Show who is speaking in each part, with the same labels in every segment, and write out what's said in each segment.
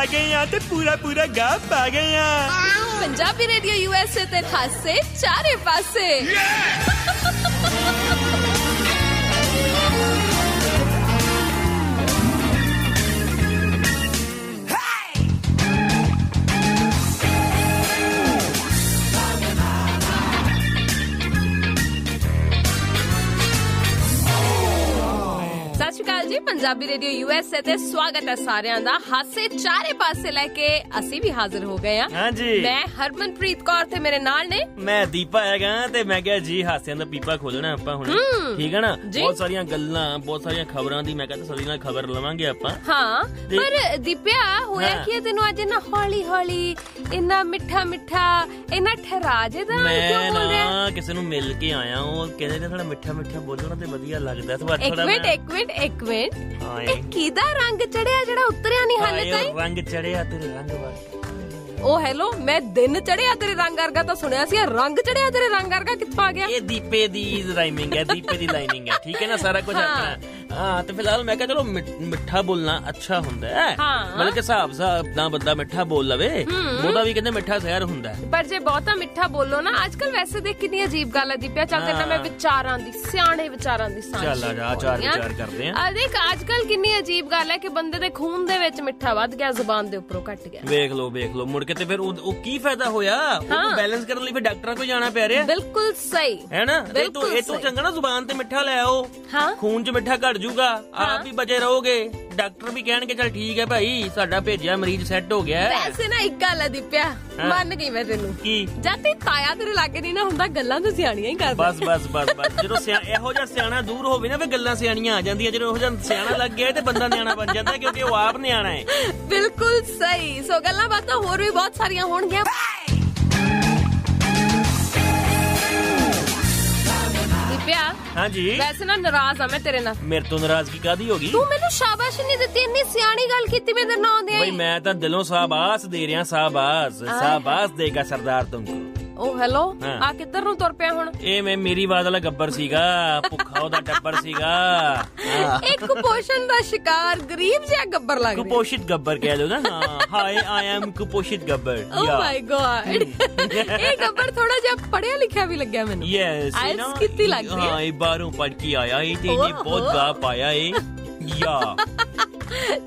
Speaker 1: आ गए हैं तो पूरा पूरा गाँव पा गए हैं।
Speaker 2: पंजाबी रेडियो यूएसए ते हासे चारे पासे। जी पंजाबी रेडियो यूएसए ते स्वागत है सारिਆਂ ਦਾ ਹਾਸੇ ਚਾਰੇ ਪਾਸੇ ਲੈ ਕੇ ਅਸੀਂ ਵੀ ਹਾਜ਼ਰ ਹੋ ਗਏ ਆ।
Speaker 1: हाँ जी
Speaker 2: मैं हरमनप्रीत कौर ਤੇ ਮੇਰੇ ਨਾਲ ਨੇ
Speaker 1: मैं दीपा हैगा ਤੇ ਮੈਂ ਕਿਹਾ ਜੀ ਹਾਸਿਆਂ ਦਾ ਪੀਪਾ ਖੋਲਣਾ ਆਪਾਂ ਹੁਣ ਠੀਕ ਹੈ ਨਾ। ਬਹੁਤ ਸਾਰੀਆਂ ਗੱਲਾਂ ਬਹੁਤ ਸਾਰੀਆਂ ਖਬਰਾਂ ਦੀ ਮੈਂ ਕਹਿੰਦਾ ਸਾਰੀ ਨਾਲ ਖਬਰ ਲਵਾਂਗੇ ਆਪਾਂ।
Speaker 2: ਹਾਂ ਪਰ ਦੀਪਿਆ ਹੋਇਆ ਕੀ ਤੈਨੂੰ ਅੱਜ ਨਾ ਹੌਲੀ ਹੌਲੀ ਇੰਨਾ ਮਿੱਠਾ ਮਿੱਠਾ ਇੰਨਾ ਠਹਿਰਾ ਜੇ ਦਾ ਕਿਉਂ ਬੋਲ ਰਿਹਾ?
Speaker 1: ਮੈਂ ਕਿਸੇ ਨੂੰ ਮਿਲ ਕੇ ਆਇਆ ਉਹ ਕਹਿੰਦੇ ਨੇ ਥੋੜਾ ਮਿੱਠਾ ਮਿੱਠਾ ਬੋਲਣਾ ਤੇ ਵਧੀਆ ਲੱਗਦਾ।
Speaker 2: ਇੱਕ ਮਿੰਟ ਇਹ ਕਿਹਦਾ ਰੰਗ ਚੜਿਆ ਜਿਹੜਾ ਉਤਰਿਆ ਨਹੀਂ ਹਾਲੇ ਤਾਈਂ?
Speaker 1: ਰੰਗ ਚੜਿਆ ਤੇਰੇ ਰੰਗ ਵਰਗਾ।
Speaker 2: ਉਹ ਹੈਲੋ ਮੈਂ ਦਿਨ ਚੜਿਆ ਤੇਰੇ ਰੰਗ ਵਰਗਾ ਤਾਂ ਸੁਣਿਆ ਸੀ, ਰੰਗ ਚੜਿਆ ਤੇਰੇ ਰੰਗ ਵਰਗਾ ਕਿੱਥੋਂ ਆ ਗਿਆ?
Speaker 1: ਇਹ ਦੀਪੇ ਦੀ ਰਾਈਮਿੰਗ ਹੈ, ਦੀਪੇ ਦੀ ਲਾਈਨਿੰਗ ਹੈ ਠੀਕ ਹੈ ਨਾ, ਸਾਰਾ ਕੁਝ ਆਪਣਾ। ਹਾਂ ਤੇ ਫਿਲਹਾਲ ਮੈਂ ਕਿਹਾ ਚਲੋ ਮਿੱਠਾ ਬੋਲਣਾ ਅੱਛਾ ਹੁੰਦਾ ਹੈ, ਮਤਲਬ ਕਿ ਹਿਸਾਬ ਨਾਲ ਬੰਦਾ ਮਿੱਠਾ ਬੋਲ ਲਵੇ ਉਹਦਾ ਵੀ ਕਹਿੰਦੇ ਮਿੱਠਾ ਜ਼ਹਿਰ ਹੁੰਦਾ ਹੈ।
Speaker 2: ਪਰ ਜੇ ਬਹੁਤਾ ਮਿੱਠਾ ਬੋਲੋ ਨਾ ਅੱਜ ਕੱਲ ਵੈਸੇ ਦੇਖ ਕਿੰਨੀ ਅਜੀਬ ਗੱਲ ਹੈ ਦੀਪਿਆ। ਚੱਲਦੇ ਤਾਂ ਮੈਂ ਵਿਚਾਰਾਂ ਦੀ ਸਿਆਣੇ ਵਿਚਾਰਾਂ ਦੀ ਸਾਂਝ
Speaker 1: ਚੱਲ ਆ ਜਾ ਚਾਰ ਵਿਚਾਰ ਕਰਦੇ ਆ।
Speaker 2: ਦੇਖ ਅੱਜ ਕੱਲ ਕਿੰਨੀ ਅਜੀਬ ਗੱਲ ਹੈ ਕਿ ਬੰਦੇ ਦੇ ਖੂਨ ਦੇ ਵਿੱਚ ਮਿੱਠਾ ਵੱਧ ਗਿਆ ਜ਼ੁਬਾਨ ਦੇ ਉੱਪਰੋਂ ਘਟ ਗਿਆ।
Speaker 1: ਵੇਖ ਲੋ ਮੁੜ ਕੇ ਤੇ ਫਿਰ ਉਹ ਕੀ ਫਾਇਦਾ ਹੋਇਆ? ਉਹਨੂੰ ਬੈਲੈਂਸ ਕਰਨ ਲਈ ਫਿਰ ਡਾਕਟਰਾਂ ਕੋਲ ਜਾਣਾ ਪੈ ਰਿਹਾ।
Speaker 2: ਬਿਲਕੁਲ ਸਹੀ ਹੈ ਨਾ।
Speaker 1: ਇਹ ਤੋਂ ਚੰਗਾ ਨਾ ਜ਼ੁਬਾਨ ਤੇ ਮਿੱਠਾ ਲੈ ਆਓ, ਖੂਨ 'ਚ ਮਿੱਠਾ ਘਟ ਜੂਗਾ, ਆਪ ਵੀ ਬਚੇ ਰਹੋਗੇ, ਡਾਕਟਰ ਵੀ ਕਹਿਣਗੇ ਚੱਲ ਠੀਕ ਹੈ ਭਾਈ ਸਾਡਾ ਭੇਜਿਆ ਮਰੀਜ਼ ਸੈੱਟ ਹੋ ਗਿਆ।
Speaker 2: ਵੈਸੇ ਨਾ ਇੱਕ ਗੱਲ ਹੈ ਦੀਪਿਆ ਮੰਨ ਗਈ ਮੈਂ ਤੈਨੂੰ
Speaker 1: ਕੀ
Speaker 2: ਜਦ ਤੇ ਤਾਇਆ ਤੇਰੇ ਲਾਗੇ ਨਹੀਂ ਨਾ ਹੁੰਦਾ ਗੱਲਾਂ ਤਾਂ ਸਿਆਣੀਆਂ ਹੀ ਕਰਦਾ।
Speaker 1: ਬਸ ਜਦੋਂ ਇਹੋ ਜਿਹਾ ਸਿਆਣਾ ਦੂਰ ਹੋਵੇ ਨਾ ਫਿਰ ਗੱਲਾਂ ਸਿਆਣੀਆਂ ਆ ਜਾਂਦੀਆਂ। ਜਦੋਂ ਇਹੋ ਜਿਹਾ ਸਿਆਣਾ ਲੱਗ ਗਿਆ ਤੇ ਬੰਦਾ ਨਿਆਣਾ ਬਣ ਜਾਂਦਾ ਕਿਉਂਕਿ ਉਹ ਆਪ ਨਿਆਣਾ ਹੈ।
Speaker 2: ਬਿਲਕੁਲ ਸਹੀ। ਸੋ ਗੱਲਾਂ ਬਾਤਾਂ ਹੋਰ ਵੀ ਬਹੁਤ ਸਾਰੀਆਂ ਹੋਣਗੀਆਂ।
Speaker 1: हाँ जी
Speaker 2: वैसे ना नाराज आ मैं तेरे नाल।
Speaker 1: मेरे तो नाराजगी कादी होगी?
Speaker 2: तू मैनू शाबाशी नहीं दी, इन्नी सियानी गल कीती मैं तेरे नाल आंदे।
Speaker 1: भाई मैं तो दिलों शाबाश दे रहा, शाबाश देगा सरदार तुमको।
Speaker 2: ओ हेलो आ किधर नु तुर पिया हुण?
Speaker 1: ए मैं मेरी बात वाला गब्बर सीगा, भुखा ओदा टब्बर सीगा।
Speaker 2: एक कुपोषण दा शिकार गरीब जिहा गब्बर लग रहा।
Speaker 1: कुपोषित गब्बर कह दो ना। हाय आई एम कुपोषित गब्बर।
Speaker 2: ओह माय गॉड ए गब्बर थोड़ा जिहा पढ़िया लिखिया भी लगया मैनू।
Speaker 1: यस
Speaker 2: आइल्स कितनी लग रही है?
Speaker 1: हां ये बाहरों पढ़ के आया ये ते बहुत गा पाया है या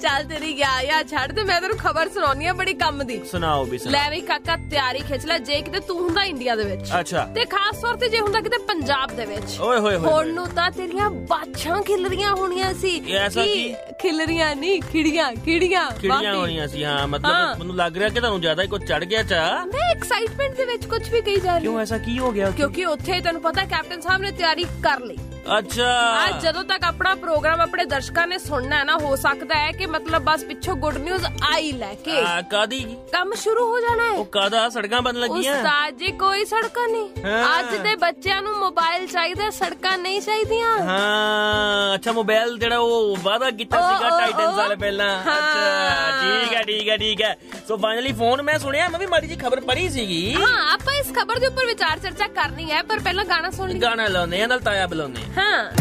Speaker 2: ਚੱਲ ਤੇਰੀ ਗਿਆ ਛੱਡ ਤੇ ਮੈਂ ਤੈਨੂੰ ਖਬਰ ਸੁਣਾਉਣੀ ਆ ਬੜੀ ਕੰਮ ਦੀ।
Speaker 1: ਸੁਣਾਓ ਵੀ ਸੁਣਾਓ।
Speaker 2: ਲੈ ਵੀ ਕਾਕਾ ਤਿਆਰੀ ਖਿੱਚ ਲੈ ਜੇ ਕਿਤੇ ਤੂੰ ਹੁੰਦਾ ਇੰਡੀਆ ਦੇ ਵਿੱਚ
Speaker 1: ਅੱਛਾ
Speaker 2: ਤੇ ਖਾਸ ਤੌਰ ਤੇ ਜੇ ਹੁੰਦਾ ਕਿਤੇ ਪੰਜਾਬ ਦੇ ਵਿੱਚ
Speaker 1: ਓਏ ਹੋਏ ਹੋਏ
Speaker 2: ਹੁਣ ਨੂੰ ਤਾਂ ਤੇਰੀਆਂ ਬਾਛਾਂ ਖਿਲਰੀਆਂ ਹੋਣੀਆਂ ਸੀ।
Speaker 1: ਐਸਾ ਕੀ
Speaker 2: ਖਿਲਰੀਆਂ ਨਹੀਂ ਖਿੜੀਆਂ
Speaker 1: ਹੋਣੀਆਂ ਸੀ। ਹਾਂ ਮਤਲਬ ਮੈਨੂੰ ਲੱਗ ਰਿਹਾ ਕਿ ਤੁਹਾਨੂੰ ਜ਼ਿਆਦਾ ਹੀ ਕੁਝ ਚੜ ਗਿਆ ਚਾ।
Speaker 2: ਮੈਂ ਐਕਸਾਈਟਮੈਂਟ ਦੇ ਵਿੱਚ ਕੁਝ ਵੀ ਕਹੀ ਜਾ ਰਹੀ।
Speaker 1: ਕਿਉਂ ਐਸਾ ਕੀ ਹੋ ਗਿਆ?
Speaker 2: ਕਿਉਂਕਿ ਉੱਥੇ ਤੈਨੂੰ ਪਤਾ ਕੈਪਟਨ ਸਾਹਿਬ ਨੇ ਤਿਆਰੀ ਕਰ ਲਈ।
Speaker 1: ਅੱਛਾ
Speaker 2: ਅੱਜ ਜਦੋਂ ਤੱਕ ਆਪਣਾ ਪ੍ਰੋਗਰਾਮ ਆਪਣੇ ਦਰਸ਼ਕਾਂ ਨੇ ਸੁਣਨਾ ਹੈ ਨਾ ਹੋ ਸਕਦਾ ਹੈ ਕਿ ਮਤਲਬ ਬਸ ਪਿੱਛੋਂ ਗੁੱਡ ਨਿਊਜ਼ ਆਈ ਲੈ ਕੇ
Speaker 1: ਕਾਦੀ ਕੰਮ
Speaker 2: ਸ਼ੁਰੂ ਹੋ ਜਾਣਾ ਹੈ।
Speaker 1: ਉਹ ਕਾਦਾ ਸੜਕਾਂ ਬਣ ਲੱਗੀਆਂ?
Speaker 2: ਉਸਤਾਦ ਜੀ ਕੋਈ ਸੜਕਾਂ ਨਹੀਂ। ਅੱਜ ਦੇ ਬੱਚਿਆਂ ਨੂੰ ਮੋਬਾਈਲ ਚਾਹੀਦਾ, ਸੜਕਾਂ ਨਹੀਂ ਚਾਹੀਦੀਆਂ।
Speaker 1: ਹਾਂ ਅੱਛਾ ਮੋਬਾਈਲ ਜਿਹੜਾ ਉਹ ਵਾਅਦਾ ਕੀਤਾ ਸੀਗਾ 2.5 ਸਾਲ ਪਹਿਲਾਂ। ਅੱਛਾ ਠੀਕ ਹੈ। ਸੋ ਫਾਈਨਲੀ ਫੋਨ ਮੈਂ ਸੁਣਿਆ, ਮੈਂ ਵੀ ਮਾੜੀ ਜੀ ਖਬਰ ਪੜ੍ਹੀ ਸੀਗੀ।
Speaker 2: ਹਾਂ ਆਪਾਂ ਇਸ ਖਬਰ ਦੇ ਉੱਪਰ ਵਿਚਾਰ ਚਰਚਾ ਕਰਨੀ ਹੈ ਪਰ ਪਹਿਲਾਂ ਗਾਣਾ ਸੁਣ ਲਈ।
Speaker 1: ਗਾਣਾ ਲਾਉਂਦੇ ਆ ਨਾਲ ਤਾਇਆ ਬੁਲਾਉਂਦੇ ਆ।
Speaker 2: ਹਾਂ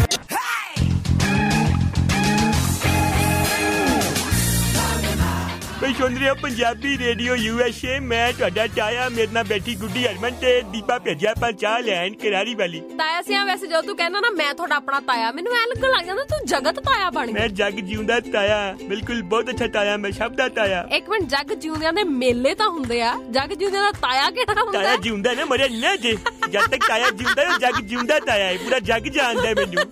Speaker 1: ਬਈ ਸੁਣ ਰਹੇ ਹੋ ਪੰਜਾਬੀ ਰੇਡੀਓ ਯੂਐਸਏ। ਮੈਂ ਤੁਹਾਡਾ ਤਾਇਆ, ਮੇਰੇ ਨਾਲ ਬੈਠੀ ਗੁੱਡੀ ਹਰਮਨ ਤੇ ਦੀਪਾ ਭੇਜਿਆ ਆਪਾਂ ਚਾਹ ਲੈਣ ਕਰਾਰੀ ਵਾਲੀ।
Speaker 2: ਤਾਇਆ ਸਿਆ ਵੈਸੇ ਜਦੋਂ ਤੂੰ ਕਹਿੰਦਾ ਨਾ ਮੈਂ ਤੁਹਾਡਾ ਆਪਣਾ ਤਾਇਆ ਮੈਨੂੰ ਐ ਲੱਗਣ ਲੱਗ ਜਾਂਦਾ ਤੂੰ ਜਗਤ ਤਾਇਆ ਬਣ ਗਿਆ।
Speaker 1: ਮੈਂ ਜਗ ਜਿਉਂਦਾ ਤਾਇਆ, ਬਿਲਕੁਲ ਬਹੁਤ ਅੱਛਾ ਤਾਇਆ, ਮੈਂ ਸਭ ਦਾ ਤਾਇਆ।
Speaker 2: ਇੱਕ ਮਿੰਟ ਜਗ ਜਿਉਂਦਿਆਂ ਦੇ ਮੇਲੇ ਤਾਂ ਹੁੰਦੇ ਆ, ਜਗ ਜਿਉਂਦਿਆਂ ਦਾ ਤਾਇਆ ਕਿਹੜਾ ਹੁੰਦਾ?
Speaker 1: ਤਾਇਆ ਜਿਉਂਦਾ ਨਾ ਮਰਿਆ ਨਾ ਜੇ। ਜਦ ਤੱਕ ਤਾਇਆ ਜਿਉਂਦਾ ਉਹ ਜਗ ਜਿਉਂਦਾ ਤਾਇਆ ਹੈ, ਪੂਰਾ ਜਗ ਜਾਣਦਾ ਮੈਨੂੰ।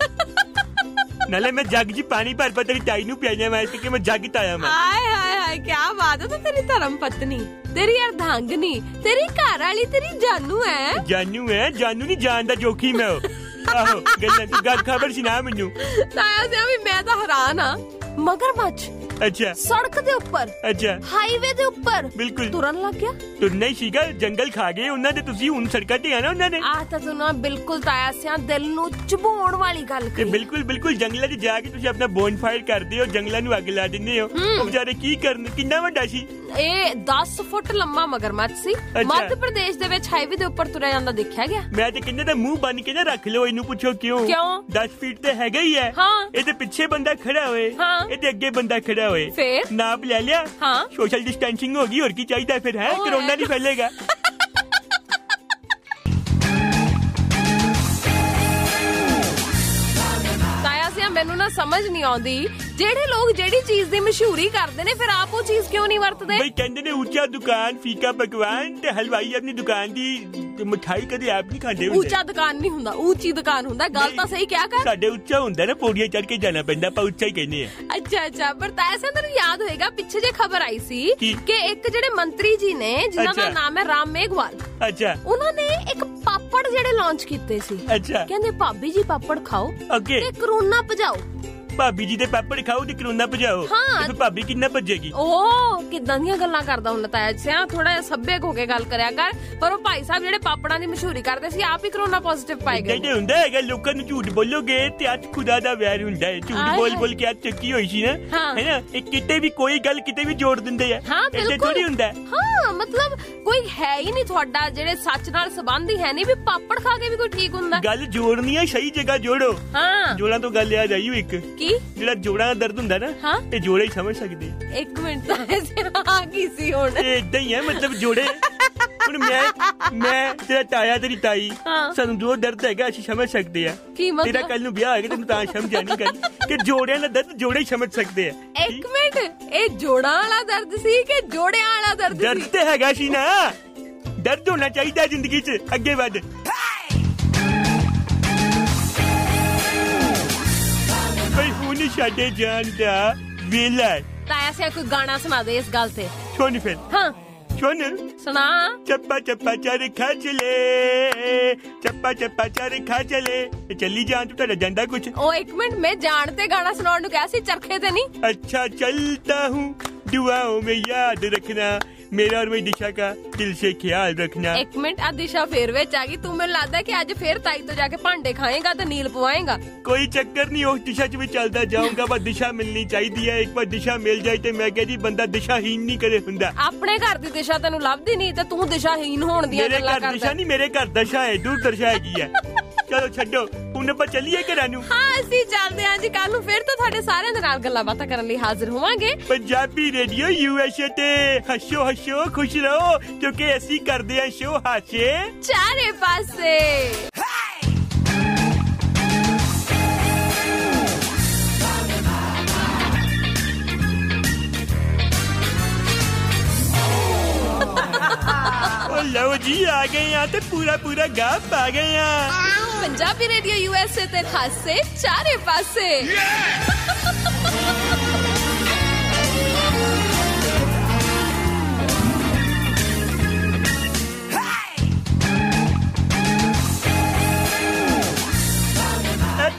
Speaker 1: ਨਾਲੇ ਮੈਂ ਜੱਗ 'ਚ ਪਾਣੀ ਭਰ ਤੇਰੀ ਤਾਈ ਨੂੰ ਪਿਆਈਆਂ ਮੈਂ ਕਿ ਮੈਂ ਜੱਗ ਤਾਇਆ ਮੈਂ।
Speaker 2: ਹਾਏ ਹਾਏ ਹਾਏ ਕੀ ਬਾਤ ਹੈ। ਤੇਰੀ ਧਰਮ ਪਤਨੀ, ਤੇਰੀ ਅਰਧਾਂਗਨੀ, ਤੇਰੀ ਘਰ ਵਾਲੀ ਤੇਰੀ ਜਾਨੂ ਹੈ। ਜਾਨੂ ਨਹੀਂ ਜਾਣਦਾ ਜੋਖੀ ਮੈਂ। ਆਹੋ ਗੱਲਾਂ ਤੂੰ ਗੱਲ ਖਬਰ ਸੁਣਾ ਮੈਨੂੰ। ਤਾਇਆ ਸਿਆ ਵੀ ਮੈਂ ਤਾਂ ਹੈਰਾਨ ਆ। ਮਗਰਮੱਛ
Speaker 1: ਅੱਛਾ
Speaker 2: ਸੜਕ ਦੇ ਉੱਪਰ, ਅੱਛਾ ਹਾਈਵੇ ਦੇ ਉੱਪਰ ਬਿਲਕੁਲ ਤੁਰਨ ਲੱਗ ਗਿਆ।
Speaker 1: ਤੁਰਨਾ ਹੀ ਸੀਗਾ, ਜੰਗਲ ਖਾ ਗਏ ਉਹਨਾਂ ਦੇ। ਤੁਸੀਂ ਹੁਣ ਸੜਕਾਂ ਤੇ ਆਣਾ ਉਹਨਾਂ ਨੇ।
Speaker 2: ਆਹ ਤਾਂ ਤੂੰ ਨਾ ਬਿਲਕੁਲ ਤਾਇਆ ਸਿਆ ਦਿਲ ਨੂੰ ਚੁਭਾਉਣ ਵਾਲੀ ਗੱਲ ਕਹੀ।
Speaker 1: ਬਿਲਕੁਲ ਜੰਗਲਾਂ 'ਚ ਜਾ ਕੇ ਤੁਸੀਂ ਆਪਣਾ ਬੋਨ ਫਾਇਰ ਕਰਦੇ ਹੋ, ਜੰਗਲਾਂ ਨੂੰ ਅੱਗ ਲਾ ਦਿੰਦੇ ਹੋ। ਉਹ ਵਿਚਾਰੇ ਕੀ ਕਰਨ? ਕਿੰਨਾ ਵੱਡਾ ਸੀ
Speaker 2: ਇਹ? 10 ਫੁੱਟ ਲੰਮਾ ਮਗਰਮੱਛ ਸੀ। ਮੱਧ ਪ੍ਰਦੇਸ਼ ਦੇ ਵਿੱਚ ਹਾਈਵੇ ਦੇ ਉੱਪਰ ਤੁਰਿਆ ਜਾਂਦਾ ਦੇਖਿਆ ਗਿਆ।
Speaker 1: ਮੈਂ ਤੇ ਕਿੰਨੇ ਦਾ ਮੂੰਹ ਬੰਨ ਕੇ ਨਾ ਰੱਖ ਲਓ। ਇਹਨੂੰ ਪੁੱਛੋ ਕਿਉਂ? 10 ਫੀਟ ਤੇ ਹੈਗਾ ਹੀ ਹੈ। ਇਹਦੇ ਪਿੱਛੇ ਬੰਦਾ ਖੜਾ ਹੋਏ, ਇਹਦੇ ਅੱਗੇ ਬੰਦਾ ਖੜਾ
Speaker 2: ਹੋਇਆ ਹੋਏ
Speaker 3: फिर
Speaker 2: नाप ले लिया
Speaker 3: हाँ
Speaker 2: सोशल डिस्टेंसिंग होगी और की चाहिए फिर है कोरोना नहीं फैलेगा
Speaker 3: ਮੈਨੂੰ ਨਾ ਸਮਝ ਨਹੀਂ ਆਉਂਦੀ ਜਿਹੜੇ ਲੋਕ ਜਿਹੜੀ ਚੀਜ਼ ਦੀ ਮਸ਼ਹੂਰੀ ਕਰਦੇ ਨੇ ਫਿਰ ਆਪ ਉਹ ਚੀਜ਼ ਕਿਉਂ ਨਹੀਂ ਵਰਤਦੇ
Speaker 2: ਬਈ ਕਹਿੰਦੇ ਨੇ ਉੱਚਾ ਦੁਕਾਨ ਫੀਕਾ ਪਕਵਾਨ ਤੇ ਹਲਵਾਈ ਆਪਣੀ ਦੁਕਾਨ ਦੀ ਮਠਾਈ ਕਦੇ ਆਪ ਨਹੀਂ ਖਾਂਦੇ ਹੁੰਦੇ
Speaker 3: ਉੱਚਾ ਦੁਕਾਨ ਨਹੀਂ ਹੁੰਦਾ ਉੱਚੀ ਦੁਕਾਨ ਹੁੰਦਾ ਗੱਲ ਤਾਂ ਸਹੀ ਕਿਹਾ ਕਰ
Speaker 2: ਸਾਡੇ ਉੱਚਾ ਹੁੰਦਾ ਨਾ ਪੌੜੀਆਂ ਚੜ ਕੇ ਜਾਣਾ ਪੈਂਦਾ ਆਪਾਂ ਉੱਚਾ ਹੀ ਕਹਿੰਦੇ ਆ
Speaker 3: ਅੱਛਾ ਪਰ ਤਾਂ ਐਸਾ ਤੈਨੂੰ ਯਾਦ ਹੋਏਗਾ ਪਿੱਛੇ ਜੇ ਖਬਰ ਆਈ ਸੀ ਕਿ ਇੱਕ ਜਿਹੜੇ ਮੰਤਰੀ ਜੀ ਨੇ ਜਿਨ੍ਹਾਂ ਦਾ ਨਾਮ ਹੈ ਰਾਮ ਮੇਘਵਾਲ
Speaker 2: ਅੱਛਾ
Speaker 3: ਉਹਨਾਂ ਨੇ ਇੱਕ ਪਾਪੜ ਜਿਹੜੇ ਲਾਂਚ ਕੀਤੇ ਸੀ
Speaker 2: ਅੱਛਾ
Speaker 3: ਕਹਿੰਦੇ ਭਾਬੀ ਜੀ ਪਾਪੜ ਖਾਓ
Speaker 2: ਅੱਗੇ
Speaker 3: ਤੇ ਕਰੋਨਾ ਭਜਾਓ
Speaker 2: ਭਾਬੀ ਜੀ ਦੇ ਪਾਪੜ ਖਾਓ ਤੇ ਕਰੋਨਾ ਭਜਾਓ ਤੇ ਭਾਬੀ ਕਿੰਨਾ ਭੱਜੇਗੀ
Speaker 3: ਓਹ ਕਿਦਾਂ ਦੀਆਂ ਗੱਲਾਂ ਕਰਦਾ ਹੁੰਦਾ ਤਾਇਆ ਸਿਆ ਥੋੜਾ ਜਿਹਾ ਸੱਭਿਅਕ ਹੋ ਕੇ ਗੱਲ ਕਰਿਆ ਕਰ ਪਰ ਉਹ ਭਾਈ ਸਾਹਿਬ ਜਿਹੜੇ ਪਾਪੜਾਂ ਦੀ ਮਸ਼ਹੂਰੀ ਕਰਦੇ ਸੀ ਆਪ ਹੀ ਕਰੋਨਾ ਪੋਜ਼ਿਟਿਵ ਪਾਏ ਗਏ
Speaker 2: ਕਹਿੰਦੇ ਹੁੰਦਾ ਹੈਗਾ ਲੋਕਾਂ ਨੂੰ ਝੂਠ ਬੋਲੋਗੇ ਤੇ ਅੱਜ ਖੁਦਾ ਦਾ ਵੈਰ ਹੁੰਦਾ ਹੈ ਝੂਠ ਬੋਲ ਕੇ ਅੱਜ ਚੱਕੀ ਹੋਈ ਸੀ ਨਾ ਹੈਨਾ ਇਹ ਕਿਤੇ ਵੀ ਕੋਈ ਗੱਲ ਕਿਤੇ ਵੀ ਜੋੜ ਦਿੰਦੇ ਆ
Speaker 3: ਐਸੇ
Speaker 2: ਥੋੜੀ ਹੁੰਦਾ
Speaker 3: ਹਾਂ ਮਤਲਬ ਕੋਈ ਹੈ ਹੀ ਨਹੀਂ ਤੁਹਾਡਾ ਜਿਹੜੇ ਸੱਚ ਨਾਲ ਸੰਬੰਧ ਹੀ ਹੈ ਨਹੀਂ ਵੀ ਪਾਪੜ ਖਾ ਕੇ ਵੀ ਕੋਈ ਠੀਕ ਹੁੰਦਾ
Speaker 2: ਗੱਲ ਜੋੜਨੀ ਹੈ ਸਹੀ ਜਗ੍ਹਾ ਜੋੜੋ
Speaker 3: ਹਾਂ
Speaker 2: ਜੋੜਾਂ ਤੋਂ ਗੱਲ ਯਾਦ ਆਈ ਇੱਕ ਜਿਹੜਾ ਜੋੜਾਂ ਦਾ ਦਰਦ ਹੁੰਦਾ ਨਾ ਇਹ ਜੋੜੇ ਹੀ ਸਮਝ ਸਕਦੇ ਆ
Speaker 3: ਇੱਕ ਮਿੰਟ ਤਾਂ ਕੀ ਸੀ ਹੁਣ
Speaker 2: ਏਦਾਂ ਹੀ ਹੈ ਮਤਲਬ ਜੋੜੇ ਹੁਣ ਮੈਂ ਤੇਰਾ ਤਾਇਆ ਤੇਰੀ ਤਾਈ ਸਾਨੂੰ ਜੋ ਦਰਦ ਹੈਗਾ ਅਸੀਂ ਸਮਝ ਸਕਦੇ ਆ ਤੇਰਾ ਕੱਲ ਨੂੰ ਵਿਆਹ ਹੋਏਗਾ ਤੈਨੂੰ ਤਾਂ ਸਮਝ ਆਣੀ ਗੱਲ ਕਿ ਜੋੜਿਆਂ ਦਾ ਦਰਦ ਜੋੜੇ ਹੀ ਸਮਝ ਸਕਦੇ ਆ
Speaker 3: ਇੱਕ ਮਿੰਟ ਇਹ ਜੋੜਾਂ ਵਾਲਾ ਦਰਦ ਸੀ ਕਿ ਜੋੜਿਆਂ ਵਾਲਾ ਦਰਦ ਸੀ
Speaker 2: ਦਰਦ ਤੇ ਹੈਗਾ ਸੀ ਨਾ ਦਰਦ ਹੋਣਾ ਚਾਹੀਦਾ ਜ਼ਿੰਦਗੀ 'ਚ ਅੱਗੇ ਵੱਧ ਬਈ ਹੁਣ ਸਾਡੇ ਜਾਣ ਦਾ ਵੇਲਾ
Speaker 3: ਤਾਇਆ ਸਿਆ ਕੋਈ ਗਾਣਾ ਸੁਣਾ ਦੇ ਇਸ ਗੱਲ ਤੇ
Speaker 2: ਸੁਣ ਫਿਰ
Speaker 3: ਹਾਂ
Speaker 2: ਸੁਣ
Speaker 3: ਸੁਣਾ
Speaker 2: ਚੱਪਾ ਚੱਪਾ ਚਰਖਾ ਚਲੇ ਚੱਪਾ ਚੱਪਾ ਚਰਖਾ ਚਲੇ ਚੱਲੀ ਜਾਣ ਤੂੰ ਤੁਹਾਡਾ ਜਾਂਦਾ ਕੁਛ
Speaker 3: ਉਹ ਇੱਕ ਮਿੰਟ ਮੈਂ ਜਾਣ ਤੇ ਗਾਣਾ ਸੁਣਾਉਣ ਨੂੰ ਕਿਹਾ ਸੀ ਚਰਖੇ ਤੇ ਨਹੀਂ
Speaker 2: अच्छा चलता हूँ दुआओं में याद रखना मेरा और मेरी दिशा का दिल से ख्याल रखना
Speaker 3: एक मिनट आ दिशा फेर विच आ गई तू मैनूं लगदा कि अज फेर ताई तो जाके भांडे खाएगा ते नील पवाएगा
Speaker 2: कोई चक्कर नहीं उस दिशा च भी चलता जाऊंगा पर दिशा मिलनी चाहिए है एक बार दिशा मिल जाए तो मैं कह जी बंदा दिशाहीन नहीं करे हुंदा
Speaker 3: अपने घर दी दिशा तैनूं लभदी नहीं ते तू दिशाहीन होण दी गल्लां करदा
Speaker 2: मेरे घर दिशा नहीं मेरे घर दशा है दूर दशा हैगी है ਚਲੋ ਛੱਡੋ ਹੁਣ ਆਪਾਂ ਚੱਲੀਏ ਘਰਾਂ ਨੂੰ
Speaker 3: ਹਾਂ ਅਸੀਂ ਚੱਲਦੇ ਹਾਂ ਜੀ ਕੱਲ ਨੂੰ ਫਿਰ ਤੋਂ ਤੁਹਾਡੇ ਸਾਰਿਆਂ ਦੇ ਨਾਲ ਗੱਲਾਂ ਬਾਤਾਂ ਕਰਨ ਲਈ ਹਾਜ਼ਰ ਹੋਵਾਂਗੇ
Speaker 2: ਪੰਜਾਬੀ ਰੇਡੀਓ USA ਤੇ ਹੱਸੋ ਹੱਸੋ ਖੁਸ਼ ਰਹੋ ਕਿਉਂਕਿ ਅਸੀਂ ਕਰਦੇ ਹਾਂ ਸ਼ੋ ਹਾਸੇ
Speaker 3: ਚਾਰੇ ਪਾਸੇ
Speaker 2: ਲਓ ਜੀ ਆ ਗਏ ਆ ਤੇ ਪੂਰਾ ਗਾਪ ਆ ਗਏ ਆ
Speaker 3: ਪੰਜਾਬੀ ਰੇਡੀਓ USA ਤੇ ਹਾਸੇ ਚਾਰੇ ਪਾਸੇ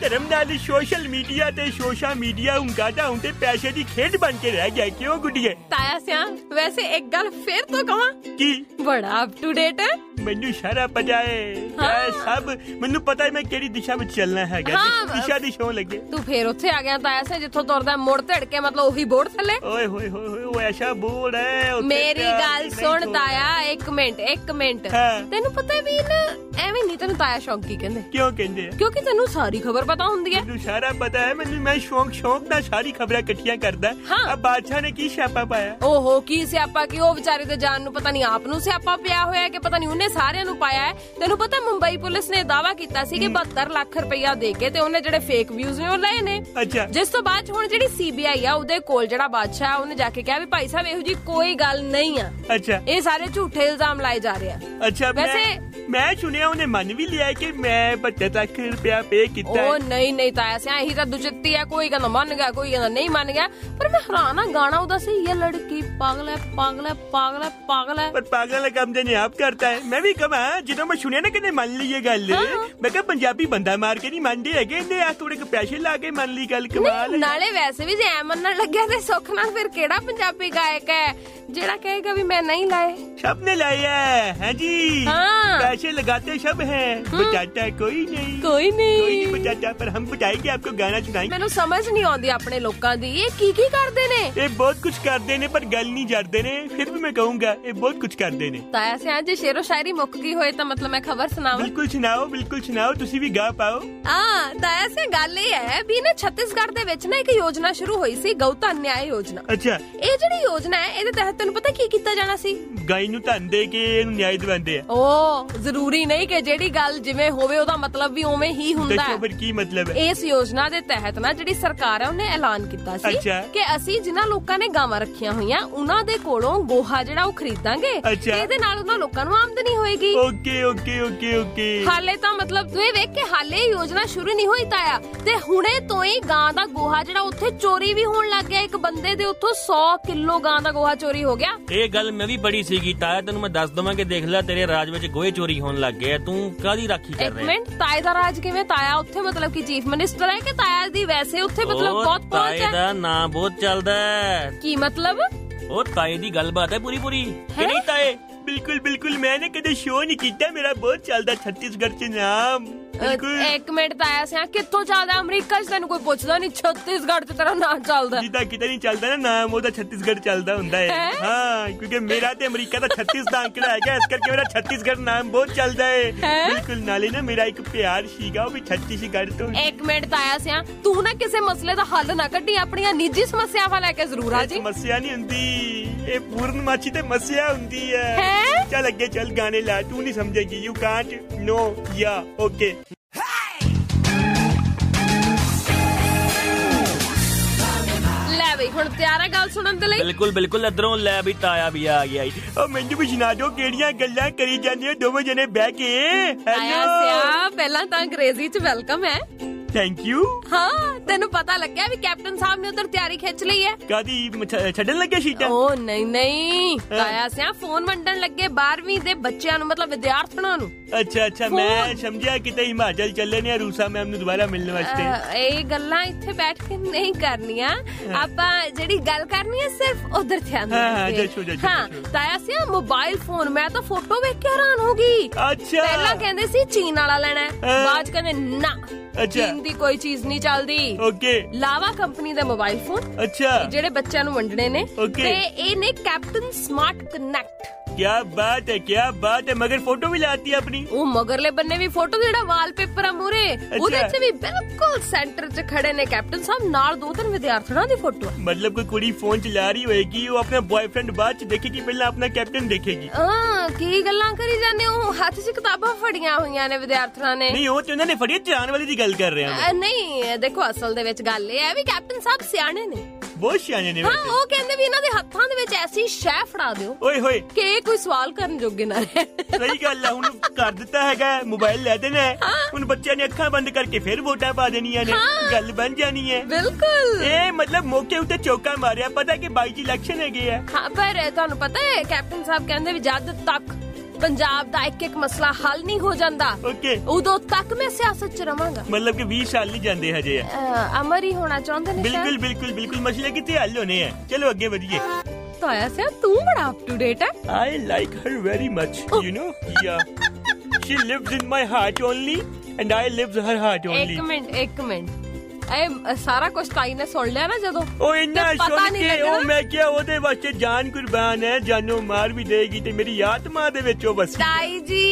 Speaker 2: ਧਰਮ ਨਾਲ ਸੋਸ਼ਲ ਮੀਡੀਆ ਤੇ ਸੋਸ਼ਲ ਮੀਡੀਆ ਹੁੰਗਾਦਾ ਹੁਣ ਤੇ ਪੈਸੇ ਦੀ ਖੇਡ ਬਣ ਕੇ ਰਹਿ ਗਿਆ ਕਿਉਂ ਗੁੱਡੀਏ
Speaker 3: ਤਾਇਆ ਸਿਆ ਵੈਸੇ ਇੱਕ ਗੱਲ ਫੇਰ ਤੋਂ ਕਹਾਂ
Speaker 2: ਕੀ
Speaker 3: ਬੜਾ ਅਪ ਟੂ ਡੇਟ ਹੈ ਮੈਨੂੰ
Speaker 2: ਸਾਰਾ ਪਤਾ ਹੈ ਸਭ ਮੈਨੂੰ ਪਤਾ ਹੈ ਮੈਂ ਕਿਹੜੀ ਦਿਸ਼ਾ ਵਿੱਚ ਚੱਲਣਾ ਹੈਗਾ ਦਿਸ਼ਾ ਦੀ ਸ਼ੋਅ ਲੱਗੇ
Speaker 3: ਤੂੰ ਫੇਰ ਉੱਥੇ ਆ ਗਿਆ ਤਾਇਆ ਸਿਆ ਜਿੱਥੋਂ ਤੁਰਦਾ ਮੁੜ ਧੜ ਕੇ ਮਤਲਬ ਉਹੀ ਬੋਰਡ ਥੱਲੇ
Speaker 2: ਓਏ ਹੋਏ ਹੋਏ ਉਹ ਐਸਾ ਬੋਰਡ ਹੈ
Speaker 3: ਮੇਰੀ ਗੱਲ ਸੁਣ ਤਾਇਆ ਇੱਕ ਮਿੰਟ ਤੈਨੂੰ ਪਤਾ ਵੀ ਨਾ ਐਵੇਂ ਨਹੀਂ ਤੈਨੂੰ ਤਾਇਆ ਸ਼ੌਂਕੀ ਕਹਿੰਦੇ
Speaker 2: ਕਿਉਂ ਕਹਿੰਦੇ
Speaker 3: ਕਿਉਂਕਿ ਤੈਨੂੰ ਸਾਰੀ ਖਬਰ ਪਤਾ ਹੁੰਦੀ ਹੈ
Speaker 2: ਮੈਨੂੰ ਸਾਰਾ ਪਤਾ ਹੈ ਮੈਨੂੰ ਮੈਂ ਸ਼ੌਂਕ ਨਾਲ ਸਾਰੀ ਖਬਰਾਂ ਇਕੱਠੀਆਂ ਕਰਦਾ ਆ ਬਾਦਸ਼ਾਹ ਨੇ ਕੀ ਸਿਆਪਾ ਪਾਇਆ
Speaker 3: ਓਹੋ ਕੀ ਸਿਆਪਾ ਕੀ ਉਹ ਵਿਚਾਰੇ ਦੇ ਜਾਨ ਨੂੰ ਪਤਾ ਨਹੀਂ ਆਪ ਨੂੰ ਸਿਆਪਾ ਪਿਆ ਹੋਇਆ ਕਿ ਪਤਾ ਨਹੀਂ ਉਹਨੇ ਸਾਰਿਆਂ ਨੂੰ ਪਾਇਆ ਹੈ ਤੈਨੂੰ ਪਤਾ ਮੁੰਬਈ ਪੁਲਿਸ ਨੇ ਦਾਅਵਾ ਕੀਤਾ ਸੀ ਕਿ 72 ਲੱਖ ਰੁਪਇਆ ਦੇ ਕੇ ਤੇ ਉਹਨੇ ਜਿਹੜੇ ਫੇਕ ਵਿਊਜ਼ ਨੇ ਉਹ ਲਏ ਨੇ
Speaker 2: ਅੱਛਾ ਜਿਸ
Speaker 3: ਤੋਂ ਬਾਅਦ ਹੁਣ ਜਿਹੜੀ CBI ਆ ਉਹਦੇ ਕੋਲ ਜਿਹੜਾ ਬਾਦਸ਼ਾਹ ਉਹਨੇ ਜਾ ਕੇ ਕਿਹਾ ਵੀ ਭਾਈ ਸਾਹਿਬ ਇਹੋ ਜੀ ਕੋਈ ਗੱਲ ਨਹੀਂ ਆ
Speaker 2: ਅੱਛਾ ਇਹ
Speaker 3: ਸਾਰੇ ਝੂਠੇ ਇਲਜ਼ਾਮ ਲਾਏ ਜਾ ਰਹੇ ਆ
Speaker 2: ਅੱਛਾ ਵੈਸੇ ਮੈਂ ਸੁਣਿਆ ਉਹਨੇ ਮੰਨ ਵੀ ਲਿਆ ਕਿ ਮੈਂ 72 ਲੱਖ ਰੁਪਇਆ ਪੇ ਕੀਤਾ
Speaker 3: ਉਹ ਨਹੀਂ ਤਾਇਆ ਸਿਆ ਇਹੀ ਤਾਂ ਦੁਚਿੱਤੀ ਆ ਕੋਈ ਕਹਿੰਦਾ ਮੰਨ ਗਿਆ ਕੋਈ ਕਹਿੰਦਾ ਨਹੀਂ ਮੰਨ ਗਿਆ ਪਰ ਮੈਂ ਹੈਰਾਨ ਆ ਗਾਣਾ ਉਹਦਾ ਸੀ ਇਹ ਲੜਕੀ ਪਾਗਲ ਹੈ
Speaker 2: ਪਰ ਪਾਗਲ ਦਾ ਕੰਮ ਤੇ ਆਪ ਕਰਤਾ ਹੈ ਮੈਂ ਵੀ ਕਹਾਂ ਜਦੋਂ ਮੈਂ ਸੁਣਿਆ ਨਾ ਕਿ ਮੰਨ ਲਈ ਇਹ ਗੱਲ ਮੈਂ ਕਿਹਾ ਪੰਜਾਬੀ ਬੰਦਾ ਮਾਰ ਕੇ ਨਹੀਂ ਮੰਨਦੇ ਹੈਗੇ ਇਹਨੇ ਆ ਥੋੜੇ ਪੈਸੇ ਲਾ ਕੇ ਮੰਨ ਲਈ ਗੱਲ ਕਮਾਲ
Speaker 3: ਨਾਲੇ ਵੈਸੇ ਵੀ ਜੇ ਐ ਮੰਨਣ ਲੱਗਿਆ ਤੇ ਸੁੱਖ ਨਾਲ ਫਿਰ ਕਿਹੜਾ ਪੰਜਾਬੀ ਗਾਇਕ ਹੈ ਜਿਹੜਾ ਕਹੇਗਾ ਵੀ ਮੈਂ ਨਹੀਂ ਲਾਏ
Speaker 2: ਸਭ ਨੇ ਲਾਇਆ ਹੈ ਜੀ पैसे लगाते सब हैं, बचाता कोई नहीं।
Speaker 3: कोई नहीं
Speaker 2: बचाता, पर हम बचाएंगे आपको, गाना सुनाएंगे।
Speaker 3: ਮੈਨੂੰ ਸਮਝ ਨਹੀਂ ਆਉਂਦੀ ਆਪਣੇ ਲੋਕਾਂ ਦੀ, ਇਹ ਕੀ ਕਰਦੇ ਨੇ?
Speaker 2: ਇਹ ਬਹੁਤ ਕੁਝ ਕਰਦੇ ਨੇ ਪਰ ਗੱਲ ਨਹੀਂ ਜਰਦੇ ਨੇ। ਫਿਰ ਵੀ ਮੈਂ ਕਹੂੰਗਾ ਇਹ ਬਹੁਤ ਕੁਝ ਕਰਦੇ ਨੇ।
Speaker 3: ਤਾਇਆ ਸਿਆ ਜੇ ਸ਼ੇਰੋ ਸ਼ਾਇਰੀ ਮੁੱਕ ਗਈ ਹੋਏ ਤਾਂ ਮਤਲਬ ਮੈਂ ਖਬਰ ਸੁਣਾਵਾਂ?
Speaker 2: ਬਿਲਕੁਲ ਸੁਣਾਓ, ਤੁਸੀਂ ਵੀ ਗਾ ਪਾਓ।
Speaker 3: ਤਾਇਆ ਸਿਆ ਗੱਲ ਇਹ ਹੈ ਵੀ ਨਾ ਛੱਤੀਸਗੜ੍ਹ ਦੇ ਵਿੱਚ ਨਾ ਇੱਕ ਯੋਜਨਾ ਸ਼ੁਰੂ ਹੋਈ ਸੀ, ਗਊਤਾ ਨਿਆਏ ਯੋਜਨਾ।
Speaker 2: ਅੱਛਾ,
Speaker 3: ਇਹ ਜਿਹੜੀ ਯੋਜਨਾ ਹੈ ਇਹਦੇ ਤਹਿਤ ਤੈਨੂੰ ਪਤਾ ਕੀ ਕੀਤਾ ਜਾਣਾ ਸੀ?
Speaker 2: ਗਾਈ ਨੂੰ ਧਨ ਦੇ ਕੇ ਇਹਨੂੰ ਨਿਆਂ ਦਿਵਾਉਂਦੇ ਆ।
Speaker 3: ਉਹ ਜ਼ਰੂਰੀ ਨਹੀਂ ਕਿ ਜਿਹੜੀ ਗੱਲ ਜਿਵੇਂ ਹੋਵੇ ਉਹਦਾ ਮਤਲਬ ਵੀ ਉਵੇਂ ਹੀ ਹੁੰਦਾ ਹੈ।
Speaker 2: ਦੱਸੋ ਫਿਰ ਕੀ ਮਤਲਬ ਹੈ?
Speaker 3: ਇਸ ਯੋਜਨਾ ਦੇ ਤਹਿਤ ਨਾ ਜਿਹੜੀ ਸਰਕਾਰ ਹੈ ਉਹਨੇ ਐਲਾਨ ਕੀਤਾ ਸੀ ਕਿ ਅਸੀਂ ਜਿਨ੍ਹਾਂ ਲੋਕਾਂ ਨੇ ਗਾਵਾਂ ਰੱਖੀਆਂ ਹੋਈਆਂ ਉਹਨਾਂ ਦੇ ਕੋਲੋਂ ਗੋਹਾ ਜਿਹੜਾ ਉਹ ਖਰੀਦਾਂਗੇ, ਇਹਦੇ ਨਾਲ ਉਹਨਾਂ ਲੋਕਾਂ ਨੂੰ ਆਮਦਨੀ ਹੋਏਗੀ।
Speaker 2: ਓਕੇ।
Speaker 3: ਹਾਲੇ ਤਾਂ ਮਤਲਬ ਤੂੰ ਇਹ ਵੇਖ ਕੇ ਹਾਲੇ ਯੋਜਨਾ ਸ਼ੁਰੂ ਨਹੀਂ ਹੋਈ ਤਾਇਆ, ਤੇ ਹੁਣੇ ਤੋਂ ਹੀ ਗਾਂ ਦਾ ਗੋਹਾ ਜਿਹੜਾ ਉੱਥੇ ਚੋਰੀ ਵੀ ਹੋਣ ਲੱਗ ਗਿਆ। ਇੱਕ ਬੰਦੇ ਦੇ ਉੱਥੋਂ 100 ਕਿਲੋ ਗਾਂ ਦਾ ਗੋਹਾ ਚੋਰੀ ਹੋ ਗਿਆ।
Speaker 1: ਇਹ ਗੱਲ ਮੈਂ ਵੀ ਪੜ੍ਹੀ ਸੀਗੀ ਤਾਇਆ, ਤੈਨੂੰ ਮੈਂ ਦੱਸ ਦਵਾਂ ਕਿ ਦੇਖ ਲੈ ਤੇਰੇ ਰਾਜ ਵਿੱਚ ਗੋਹੇ ਚੋਰੀ ਹੋਣ ਲੱਗ ਗਏ। ਤੂੰ ਕਾਹਦੀ ਰਾਖੀ ਕਰ ਰਿਹਾ?
Speaker 3: ਇੱਕ ਮਿੰਟ, ਤਾਏ ਦਾ ਰਾਜ ਕਿਵੇਂ? ਤਾਇਆ ਉੱਥੇ ਮਤਲਬ ਕਿ ਚੀਫ ਮਿਨਿਸਟਰ ਹੈ ਕਿ ਤਾਇਆ ਦੀ ਵੈਸੇ ਉੱਥੇ ਮਤਲਬ ਬਹੁਤ ਪਹੁੰਚ ਹੈ?
Speaker 1: ਤਾਏ ਦਾ ਨਾਂ ਬਹੁਤ ਚੱਲਦਾ ਹੈ।
Speaker 3: ਕੀ ਮਤਲਬ?
Speaker 1: ਉਹ ਤਾਏ ਦੀ ਗੱਲਬਾਤ ਹੈ ਪੂਰੀ ਕਿ ਨਹੀਂ ਤਾਏ?
Speaker 2: ਬਿਲकुल मैंने कदे शो नहीं किया, मेरा बहुत चलता छत्तीसगढ़ च नाम।
Speaker 3: ਇੱਕ ਮਿੰਟ ਤਾਇਆ ਸਿਆ ਕਿੱਥੋਂ ਚੱਲਦਾ? ਅਮਰੀਕਾ 'ਚ ਤੈਨੂੰ ਕੋਈ ਪੁੱਛਦਾ ਨਹੀਂ, ਛੱਤੀਸਗੜ੍ਹ 'ਚ ਤੇਰਾ ਨਾਂ ਚੱਲਦਾ।
Speaker 2: ਜਿੱਦਾਂ ਕਿਤੇ ਨਹੀਂ ਚੱਲਦਾ ਨਾ ਨਾਮ, ਉਹਦਾ ਛੱਤੀਸਗੜ੍ਹ ਚੱਲਦਾ ਹੁੰਦਾ ਹੈ। ਹਾਂ, ਕਿਉਂਕਿ ਮੇਰਾ ਤੇ ਅਮਰੀਕਾ ਦਾ 36 ਦਾ ਅੰਕੜਾ ਹੈਗਾ, ਇਸ ਕਰਕੇ ਮੇਰਾ ਛੱਤੀਸਗੜ੍ਹ ਨਾਮ ਬਹੁਤ ਚੱਲਦਾ ਹੈ। ਬਿਲਕੁਲ, ਨਾਲੇ ਨਾ ਮੇਰਾ ਇੱਕ ਪਿਆਰ ਸੀਗਾ ਉਹ ਵੀ ਛੱਤੀਸਗੜ੍ਹ ਤੋਂ।
Speaker 3: ਇੱਕ ਮਿੰਟ ਤਾਇਆ ਸਿਆ, ਤੂੰ ਨਾ ਕਿਸੇ ਮਸਲੇ ਦਾ ਹੱਲ ਨਾ ਕੱਢੀ, ਆਪਣੀਆਂ ਨਿੱਜੀ ਸਮੱਸਿਆਵਾਂ ਲੈ ਕੇ ਜ਼ਰੂਰ ਆ ਜੀ।
Speaker 2: ਸਮੱਸਿਆ ਨਹੀਂ ਹੁੰਦੀ, ਇਹ ਪੂਰਨਮਾਸ਼ੀ ਤੇ ਮੱਸਿਆ ਹੁੰਦੀ ਹੈ। ਚੱਲ ਅੱਗੇ ਚੱਲ, ਗਾਣੇ ਲਾ, ਤੂੰ ਨਹੀਂ ਸਮਝੇਗੀ। ਯੂ ਕਾਂਟ नो या ओके।
Speaker 3: ਲੈ ਬਈ ਹੁਣ ਤਿਆਰ ਹੈ ਗੱਲ ਸੁਣਨ ਦੇ ਲਈ?
Speaker 1: ਬਿਲਕੁਲ ਇਧਰੋਂ ਲੈ ਵੀ ਤਾਇਆ ਵੀ ਆ ਗਿਆ।
Speaker 2: ਉਹ ਮੈਨੂੰ ਵੀ ਸੁਣਾ ਦਿਓ ਕਿਹੜੀਆਂ ਗੱਲਾਂ ਕਰੀ ਜਾਂਦੇ ਹੋ ਦੋਵੇਂ ਜਣੇ ਬਹਿ ਕੇ।
Speaker 3: ਤਾਇਆ ਸਿਆ ਪਹਿਲਾਂ ਤਾਂ ਅੰਗਰੇਜ਼ੀ 'ਚ ਵੈਲਕਮ ਹੈ।
Speaker 2: Thank you.
Speaker 3: ਹਾਂ, ਤੈਨੂੰ ਪਤਾ ਲੱਗਿਆ ਵੀ ਕੈਪਟਨ ਸਾਹਿਬ ਨੇ ਉਧਰ ਤਿਆਰੀ ਖਿੱਚ ਲਈ ਹੈ।
Speaker 2: ਕਾਦੀ ਛੱਡਣ ਲੱਗੇ ਸੀਟਾਂ?
Speaker 3: ਓ ਨਹੀਂ ਤਾਇਆ ਸਿਆ ਫੋਨ ਵੰਡਣ ਲੱਗੇ 12ਵੀਂ ਦੇ ਬੱਚਿਆਂ ਨੂੰ, ਮਤਲਬ ਵਿਦਿਆਰਥੀਆਂ ਨੂੰ।
Speaker 2: ਅੱਛਾ, ਮੈਂ ਸਮਝਿਆ ਕਿਤੇ ਹਿਮਾਚਲ ਚੱਲੇ ਨੇ ਰੂਸਾ ਮੈਮ ਨੂੰ ਦੁਬਾਰਾ ਮਿਲਣ ਵਾਸਤੇ।
Speaker 3: ਇਹ ਗੱਲਾਂ ਇੱਥੇ ਬੈਠ ਕੇ ਨਹੀਂ ਕਰਨੀਆਂ, ਆਪਾਂ ਜਿਹੜੀ ਗੱਲ ਕਰਨੀ ਹੈ ਸਿਰਫ ਉਧਰ ਧਿਆਨ ਦੇ। ਹਾਂ ਤਾਇਆ ਸਿਆ ਮੋਬਾਈਲ ਫੋਨ, ਮੈਂ ਤਾਂ ਫੋਟੋ ਵੇਖ ਕੇ ਹੈਰਾਨ ਹੋ ਗਈ।
Speaker 2: ਅੱਛਾ,
Speaker 3: ਪਹਿਲਾਂ ਕਹਿੰਦੇ ਸੀ ਚੀਨ ਵਾਲਾ ਲੈਣਾ, ਬਾਅਦ ਕਹਿੰਦੇ ਨਾ ਚੀਨ ਦੀ ਕੋਈ ਚੀਜ਼ ਨਹੀਂ ਚੱਲਦੀ।
Speaker 2: ਓਕੇ,
Speaker 3: ਲਾਵਾ ਕੰਪਨੀ ਦੇ ਮੋਬਾਈਲ ਫੋਨ।
Speaker 2: ਅੱਛਾ,
Speaker 3: ਜਿਹੜੇ ਬੱਚਿਆਂ ਨੂੰ ਵੰਡਣੇ ਨੇ।
Speaker 2: ਤੇ
Speaker 3: ਇਹ ਨੇ ਕੈਪਟਨ ਸਮਾਰਟ ਕਨੈਕਟ।
Speaker 2: क्या बात है। मगर फोटो भी लाती है अपनी।
Speaker 3: ਉਹ ਮਗਰਲੇ ਬੰਨੇ ਵੀ ਫੋਟੋ ਜਿਹੜਾ ਵਾਲਪੇਪਰ ਆ ਮੂਰੇ, ਉਹਦੇ 'ਚ ਵੀ ਬਿਲਕੁਲ ਸੈਂਟਰ 'ਚ ਖੜੇ ਨੇ ਕੈਪਟਨ ਸਾਹਿਬ, ਨਾਲ 2-3 ਵਿਦਿਆਰਥੀਆਂ ਦੀ ਫੋਟੋ।
Speaker 2: मतलब कोई कुड़ी फोन चला रही होएगी, वो अपना बॉयफ्रेंड बाद च देखेगी, पहले अपना कैप्टन देखेगी।
Speaker 3: ਕੀ ਗੱਲਾਂ ਕਰੀ ਜਾਂਦੇ ਹੋ? ਹੱਥ 'ਚ ਕਿਤਾਬਾਂ ਫੜੀਆਂ ਹੋਈਆਂ ਨੇ ਵਿਦਿਆਰਥੀਆਂ ਨੇ।
Speaker 2: ਨਹੀਂ, ਉਹ ਤੇ ਉਹਨਾਂ ਨੇ ਫੜੀ, ਚਲਾਨ ਵਾਲੀ ਦੀ ਗੱਲ ਕਰ ਰਹੇ ਹਾਂ।
Speaker 3: ਨਹੀਂ ਦੇਖੋ, ਅਸਲ ਦੇ ਵਿੱਚ ਗੱਲ ਇਹ ਹੈ ਵੀ ਕੈਪਟਨ ਸਾਹਿਬ ਸਿਆਣੇ ਨੇ,
Speaker 2: ਬਹੁਤ ਸਿਆਣੇ ਨੇ।
Speaker 3: ਹਾਂ, ਉਹ ਕਹਿੰਦੇ ਵੀ ਇਹਨਾਂ ਦੇ ਹੱਥਾਂ ਦੇ ਵਿੱਚ ਐਸੀ ਸ਼ੈ ਫੜਾ ਦਿਓ
Speaker 2: ਓਏ ਹੋਏ
Speaker 3: ਕਿ ਕੋਈ ਸਵਾਲ ਕਰਨ ਜੋਗੇ ਨਾ ਰਹੇ।
Speaker 2: ਸਹੀ ਗੱਲ ਹੈ, ਹੁਣ ਕਰ ਦਿੱਤਾ ਹੈਗਾ, ਮੋਬਾਈਲ ਲੈ ਦੇਣਾ, ਹੁਣ ਬੱਚਿਆਂ ਨੇ ਅੱਖਾਂ ਬੰਦ ਕਰਕੇ ਫਿਰ ਵੋਟਾਂ ਪਾ ਦੇਣੀਆਂ ਨੇ, ਗੱਲ ਬਣ ਜਾਣੀ ਹੈ।
Speaker 3: ਬਿਲਕੁਲ,
Speaker 2: ਇਹ ਮਤਲਬ ਮੌਕੇ ਉੱਤੇ ਚੌਕਾ ਮਾਰਿਆ, ਪਤਾ ਕਿ 22 ਇਲੈਕਸ਼ਨ ਹੈਗੇ ਆ।
Speaker 3: ਹਾਂ, ਪਰ ਤੁਹਾਨੂੰ ਪਤਾ ਹੈ ਕੈਪਟਨ ਸਾਹਿਬ ਕਹਿੰਦੇ ਵੀ ਜਦ ਤੱਕ ਪੰਜਾਬ ਦਾ ਇੱਕ ਮਸਲਾ ਹੱਲ ਨਹੀਂ ਹੋ ਜਾਂਦਾ, ਉਦੋਂ ਤੱਕ ਮੈਂ ਸਿਆਸਤ 'ਚ ਰਵਾਂਗਾ।
Speaker 2: ਮਤਲਬ ਕਿ 20 ਸਾਲ ਨਹੀਂ ਜਾਂਦੇ ਹਜੇ।
Speaker 3: ਅਮਰ ਹੀ ਹੋਣਾ ਚਾਹੁੰਦੇ ਨੇ।
Speaker 2: ਬਿਲਕੁਲ ਮਸਲੇ ਕਿੱਥੇ ਹੱਲ ਹੋਣੇ ਆ। ਚਲੋ ਅੱਗੇ ਵਧੀਏ।
Speaker 3: ਤਾਇਆ ਸਿਆ ਤੂੰ ਬੜਾ ਅਪ ਟੂ ਡੇਟ ਹੈ।
Speaker 2: I like her very much, you know. Yeah, she lives in my heart only, and I live her heart only.
Speaker 3: ਇੱਕ ਮਿੰਟ ਇਹ ਸਾਰਾ ਕੁਝ ਤਾਈ ਨੇ ਸੁਣ ਲਿਆ ਨਾ ਜਦੋਂ?
Speaker 2: ਉਹ ਇੰਨਾ ਸੁਣ ਕੇ ਉਹ ਮੈਂ ਕਿਹਾ ਉਹਦੇ ਵਾਸਤੇ ਜਾਨ ਕੁਰਬਾਨ ਹੈ, ਜਾਨੋਂ ਮਾਰ ਵੀ ਦੇਗੀ ਤੇ ਮੇਰੀ ਆਤਮਾ ਦੇ ਵਿੱਚ ਉਹ ਵਸੀ।
Speaker 3: ਤਾਈ ਜੀ,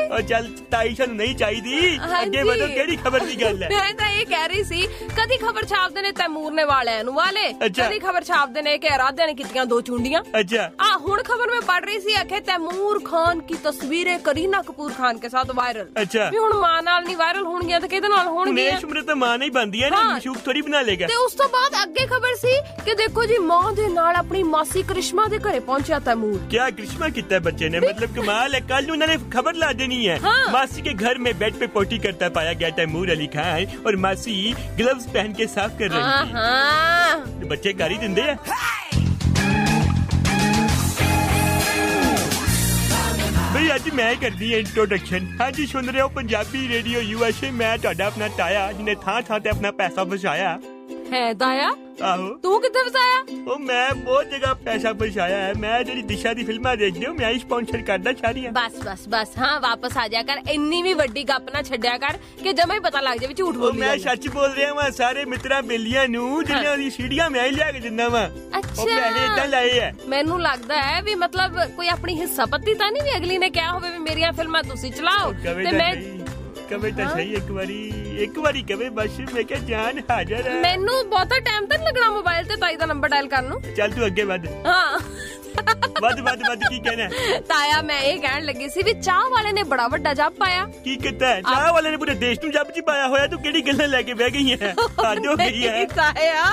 Speaker 2: ਉਹ ਚੱਲ ਤਾਈ ਸਾਨੂੰ ਨਹੀਂ ਚਾਹੀਦੀ, ਅੱਗੇ ਵਧੋ, ਕਿਹੜੀ ਖਬਰ ਦੀ ਗੱਲ ਹੈ?
Speaker 3: ਮੈਂ ਤਾਂ ਇਹ ਕਹਿ ਰਹੀ ਸੀ, ਕਦੀ ਖਬਰ ਛਾਪਦੇ ਨੇ ਤੈਮੂਰ ਨੇ ਵਾਲਿਆਂ ਨੂੰ ਵਾਲੇ, ਕਦੀ ਖਬਰ ਛਾਪਦੇ ਨੇ ਕਿ ਅਰਾਧਿਆ ਨੇ ਕੀਤੀਆਂ 2 ਚੁੰਡੀਆਂ।
Speaker 2: ਅੱਛਾ,
Speaker 3: ਹੁਣ ਖਬਰ ਮੈਂ ਪढ़ रही सी, आखे तैमूर खान की तस्वीरें करीना कपूर खान के साथ वायरल।
Speaker 2: अच्छा,
Speaker 3: भी हुण मां नाल नहीं वायरल होणगीਆਂ ਤੇ ਕਿਹਦੇ ਨਾਲ ਹੋਣਗੀਆਂ?
Speaker 2: ਨੇਸ਼ ਮਰੇ ਤਾਂ ਮਾਂ ਨਹੀਂ ਬਣਦੀ ਹੈ ਨਾ, ਮਸ਼ੂਕ ਥੋੜੀ ਬਣਾ ਲੇਗਾ।
Speaker 3: ਤੇ ਉਸ ਤੋਂ ਬਾਅਦ ਅੱਗੇ ਖਬਰ ਸੀ ਕਿ ਦੇਖੋ ਜੀ ਮਾਂ ਦੇ ਨਾਲ ਆਪਣੀ ਮਾਸੀ ਕ੍ਰਿਸ਼ਮਾ ਦੇ ਘਰੇ ਪਹੁੰਚਿਆ ਤੈਮੂਰ।
Speaker 2: क्या करिश्मा कितना बच्चे ने, मतलब कमाल है। कल उन्होंने खबर ला देनी है। मासी के घर में बेड पे पोटी करता पाया गया तैमूर अली खान, और मासी ग्लव्स पहन के साफ कर रही थी। बच्चे गाली देंदे हैं। ਬਈ ਅੱਜ ਮੈਂ ਕਰਦੀ ਹੈ ਇੰਟਰੋਡਕਸ਼ਨ। ਹਾਂਜੀ, ਸੁਣ ਰਹੇ ਹੋ ਪੰਜਾਬੀ ਰੇਡੀਓ USA। ਮੈਂ ਤੁਹਾਡਾ ਆਪਣਾ ਤਾਇਆ ਜਿਹਨੇ ਥਾਂ ਥਾਂ ਤੇ ਆਪਣਾ ਪੈਸਾ ਫਸਾਇਆ।
Speaker 3: ਹੈ ਦਾਇਆ
Speaker 2: ਆਹੋ
Speaker 3: ਤੂੰ ਕਿੱਥੇ ਫਸਾਇਆ?
Speaker 2: ਉਹ ਮੈਂ ਬਹੁਤ ਜਗ੍ਹਾ ਪੈਸਾ ਫਸਾਇਆ ਹੈ। ਮੈਂ ਜਿਹੜੀ ਦਿਸ਼ਾ ਦੀ ਫਿਲਮਾਂ ਦੇਖਦੀ ਹਾਂ ਮੈਂ ਹੀ ਸਪਾਂਸਰ ਕਰਦਾ ਸਾਰੀਆਂ।
Speaker 3: ਬਸ ਹਾਂ ਵਾਪਸ ਆ ਜਾ ਕਰ। ਇੰਨੀ ਵੀ ਵੱਡੀ ਗੱਪ ਨਾ ਛੱਡਿਆ ਕਰ ਕਿ ਜਮਾ ਹੀ ਪਤਾ ਲੱਗ ਜਾਵੇ ਝੂਠ ਬੋਲੀ।
Speaker 2: ਮੈਂ ਸੱਚ ਬੋਲ ਰਿਹਾ ਵਾਂ। ਸਾਰੇ ਮਿੱਤਰਾਂ ਬੇਲੀਆਂ ਨੂੰ ਜਿਨ੍ਹਾਂ ਦੀ ਸੀੜੀਆਂ ਮੈਂ ਹੀ ਲਿਆ ਕੇ ਦਿੰਦਾ ਵਾਂ। ਉਹ ਪੈਸੇ ਏਦਾਂ ਲਾਏ ਆ।
Speaker 3: ਮੈਨੂੰ ਲੱਗਦਾ ਹੈ ਵੀ ਮਤਲਬ ਕੋਈ ਆਪਣੀ ਹਿੱਸਾ ਪੱਤੀ ਤਾਂ ਨਹੀਂ ਵੀ ਅਗਲੀ ਨੇ ਕਿਹਾ ਹੋਵੇ ਵੀ ਮੇਰੀਆਂ ਫਿਲਮਾਂ ਤੁਸੀਂ ਚਲਾਓ ਤੇ ਮੈਂ
Speaker 2: ਕਵੇ ਤਾਂ ਸਹੀ ਇੱਕ ਵਾਰੀ ਕਵੇ ਬਸ। ਮੈਂ ਕਿਹਾ ਜਾਨ ਹਾਜ਼ਰ ਹੈ।
Speaker 3: ਮੈਨੂੰ ਬਹੁਤਾ ਟਾਈਮ ਤਾਂ ਨਹੀਂ ਲੱਗਣਾ ਮੋਬਾਈਲ ਤੇ ਤਾਈ ਦਾ ਨੰਬਰ ਡਾਇਲ ਕਰਨ ਨੂੰ।
Speaker 2: ਚੱਲ ਤੂੰ ਅੱਗੇ ਵੱਧ।
Speaker 3: ਹਾਂ
Speaker 2: ਵੱਧ ਕੀ ਕਹਿਣਾ?
Speaker 3: ਤਾਇਆ ਮੈਂ ਇਹ ਕਹਿਣ ਲੱਗੀ ਸੀ ਵੀ ਚਾਹ ਵਾਲੇ ਨੇ ਬੜਾ ਵੱਡਾ ਜੱਬ ਪਾਇਆ।
Speaker 2: ਕੀ ਕੀਤਾ? ਚਾਹ ਵਾਲੇ ਨੇ ਪੂਰੇ ਦੇਸ਼ ਨੂੰ ਜੱਬ ਚ ਪਾਇਆ ਹੋਇਆ। ਤੂੰ ਕਿਹੜੀ ਗੱਲਾਂ ਲੈ ਕੇ ਬਹਿ ਗਈ ਹੈ? ਹੱਦ ਹੋ ਗਈ ਹੈ
Speaker 3: ਤਾਇਆ।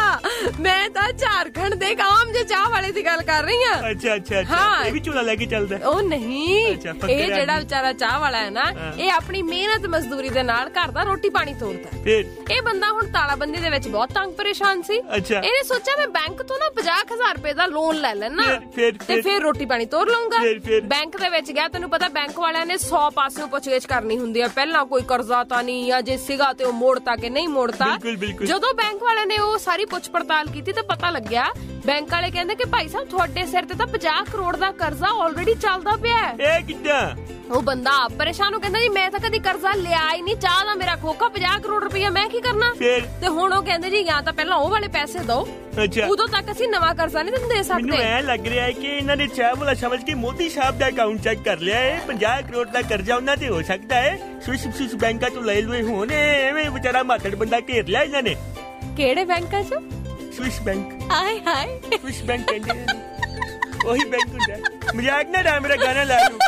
Speaker 3: ਮੈਂ ਤਾਂ ਝਾਰਖੰਡ ਦੇ ਆਮ ਜੇ ਚਾਹ ਵਾਲੇ ਦੀ ਗੱਲ ਕਰ ਰਹੀ ਹਾਂ।
Speaker 2: ਅੱਛਾ ਇਹ ਵੀ ਝੋਲਾ ਲੈ ਕੇ ਚੱਲਦਾ?
Speaker 3: ਉਹ ਨਹੀਂ, ਇਹ ਜਿਹੜਾ ਵਿਚਾਰਾ ਚਾਹ ਵਾਲਾ ਹੈ ਨਾ ਇਹ ਆਪਣੀ ਮਿਹਨਤ ਮਜ਼ਦੂਰੀ ਦੇ ਨਾਲ ਘਰ ਦਾ ਰੋਟੀ ਪਾਣੀ ਤੋਰਦਾ। ਇਹ ਬੰਦਾ ਹੁਣ ਤਾਲਾਬੰਦੀ ਦੇ ਵਿੱਚ ਬਹੁਤ ਤੰਗ ਪਰੇਸ਼ਾਨ ਸੀ। ਇਹਨੇ ਸੋਚਿਆ ਮੈਂ ਬੈਂਕ ਤੋਂ ਨਾ 50,000 ਰੁਪਏ ਦਾ ਲੋਨ ਲੈ ਲੈਣਾ ਤੇ ਫਿਰ ਰੋਟੀ ਪਾਣੀ ਤੋਰ ਲਊਂਗਾ। ਬੈਂਕ ਦੇ ਵਿੱਚ ਗਿਆ। ਤੈਨੂੰ ਪਤਾ ਬੈਂਕ ਵਾਲਿਆਂ ਨੇ 100 ਪਾਸਿਓਂ ਪੁੱਛਗਿੱਛ ਕਰਨੀ ਹੁੰਦੀ ਹੈ। ਪਹਿਲਾਂ ਕੋਈ ਕਰਜ਼ਾ ਤਾਂ ਨਹੀਂ ਜਾਂ ਜੇ ਸੀਗਾ ਤੇ ਉਹ ਮੋੜਤਾ ਕਿ ਨਹੀਂ ਮੋੜਤਾ। ਜਦੋਂ ਬੈਂਕ ਵਾਲਿਆਂ ਨੇ ਉਹ ਸਾਰੀ ਪੁੱਛ ਪੜਤਾਲ ਕੀਤੀ ਤਾਂ ਪਤਾ ਲੱਗਿਆ ਬੈਂਕ ਵਾਲੇ ਕਹਿੰਦੇ ਕਿ ਭਾਈ ਸਾਹਿਬ ਤੁਹਾਡੇ ਸਿਰ ਤੇ ਤਾਂ 50 ਕਰੋੜ ਦਾ ਕਰਜ਼ਾ ਆਲਰੇਡੀ ਚੱਲਦਾ ਪਿਆ ਹੈ।
Speaker 2: ਇਹ ਕਿੱਦਾਂ?
Speaker 3: ਉਹ ਬੰਦਾ ਆਪ ਪਰੇਸ਼ਾਨ ਹੋ ਕਹਿੰਦਾ ਜੀ ਮੈਂ ਤਾਂ ਕਦੀ ਕਰਜ਼ਾ ਲਿਆ ਹੀ ਨਹੀਂ। ਚਾਹ ਦਾ ਮੇਰਾ ਖੋਖਾ 50 ਕਰੋੜ ਰੁਪਇਆ ਮੈਂ ਕੀ ਕਰਨਾ। ਤੇ ਹੁਣ ਉਹ ਕਹਿੰਦੇ ਜੀ ਜਾਂ ਤਾਂ ਪਹਿਲਾਂ ਉਹ ਵਾਲੇ ਪੈਸੇ ਦਿਓ ਉਦੋਂ ਤੱਕ ਅਸੀਂ ਨਵਾਂ ਕਰਜ਼ਾ ਨਹੀਂ ਦੇ ਸਕਦੇ।
Speaker 2: ਮੈਨੂੰ ਐ ਲੱਗ ਰਿਹਾ ਹੈ ਕਿ ਇਹਨਾਂ ਨੇ ਚਾਹ ਵਾਲਾ ਸਮਝ ਕੇ ਮੋਦੀ ਸਾਹਿਬ ਦਾ ਅਕਾਊਂਟ ਚੈੱਕ ਕਰ ਲਿਆ ਹੈ। 50 ਕਰੋੜ ਦਾ ਕਰਜ਼ਾ ਉਹਨਾਂ ਤੇ ਹੋ ਸਕਦਾ ਹੈ। ਸਵਿਸ ਬੈਂਕਾਂ ਤੋਂ ਲੈ ਲਏ ਹੋਣ। ਐਵੇਂ ਵਿਚਾਰਾ ਮਾਤੜ ਬੰਦਾ ਘੇਰ ਲਿਆ ਇਹਨਾਂ ਨੇ।
Speaker 3: ਕਿਹੜੇ ਬੈਂਕਾਂ ਚ?
Speaker 2: Swiss bank.
Speaker 3: ਹਾਏ
Speaker 2: ਸਵਿਸ ਬੈਂਕ ਕਹਿੰਦੇ ਉਹੀ ਬੈਂਕ ਹੁੰਦਾ। ਮਜ਼ਾਕ ਨਾ ਡਾ ਮੇਰਾ ਗਾਣਾ ਲਾ ਲੂ।